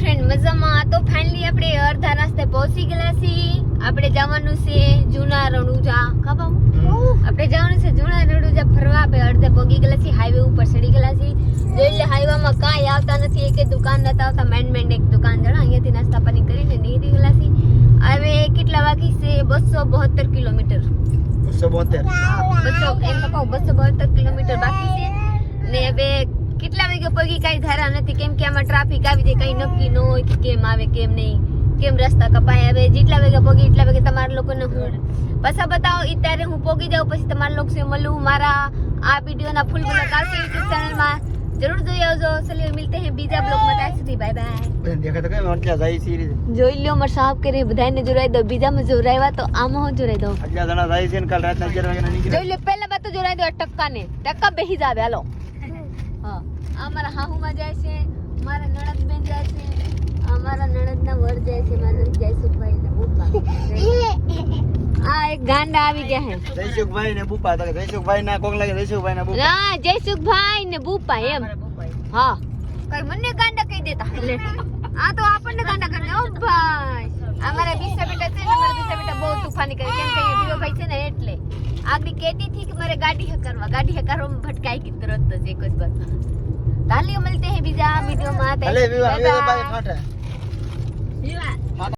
Friend મજામાં. તો finally આપણે અડધા રસ્તે પહોંચી ગયા છીએ. આપણે જવાનું છે જૂના રણુજા. ખબર આપણે જવાનું છે જૂના રણુજા ફરવા. આપણે અડધે પહોંચી ગયા છીએ. હાઈવે ઉપર ચડી ગયા છીએ. જોઈ લે હાઈવામાં કાંઈ આવતા નથી. એક દુકાન નથી આવતા. મેન એક દુકાન જણા અહીંયાથી નાસ્તા પાણી કરીને નીકળી ગયા છીએ. હવે કેટલા વાગી છે? 272 કિલોમીટર. 272 એમ તો કહું 272 કિલોમીટર બાકી છે. ને હવે કેટલા વાગે પગી કઈ ધારા નથી, કેમ કે આમાં ટ્રાફિક આવી જાય, કઈ નક્કી ન હોય કે કેમ આવે કેમ નહીં, કેમ રસ્તા કપાય. હવે જેટલા વાગે પગી એટલા વાગે તમારા લોકોને હું પાછા બતાવો. અત્યારે હું પગી જાઉં પછી તમારા લોકો से મળું. મારા આ વિડીયોના ફૂલ બ્લોગ આવશે YouTube ચેનલમાં, જરૂર જોઈ આવજો. ચલિए मिलते हैं બીજા બ્લોગમાં. ત્યાં સુધી બાય બાય. દેખા તો કઈ આટલા જાય છે જોઈ લ્યો માર સાહેબ કરે બધાને જોરાઈ દો. બીજામાં જોરાવ્યા તો આમાં હું જોરાઈ દઉં. આટલા જણા જાય છે ને કાલ રાતના 11 વાગે નીકળ્યા. જોઈ લે પહેલા બાત તો જોરાઈ દો ટક્કા બેહી જાવે. હાલો હા, આ મારા હાહુમાં જાય છે, મારા નણદ બેન જાય છે, અમારા નણદના વર જાય છે, મારા જયસુખભાઈ ને બુપા. આ એક ગાંડા આવી ગયા હે. જયસુખભાઈ ને બુપા. તો જયસુખભાઈ ના કોક લાગે જયસુખભાઈ ના બુપા. ના જયસુખભાઈ ને બુપા એમ. હા કઈ મને ગાંડા કહી દેતા. આ તો આપણને ગાંડા કરે. ઓ ભાઈ અમારા બીસા બેટા છે ને, મારા બીસા બેટા બહુ તૂફાની કરે. કેમ કે બીજો ભાઈ છે ને એટલે આગળ કેતી થી કે મારે ગાડી હકારવા ભટકાઈ की तुरंत જ એક જ બાર. તાલીઓ મળતે હે બીજા વિડિયો માં. ભલે વિવાહ બાય ફાટા.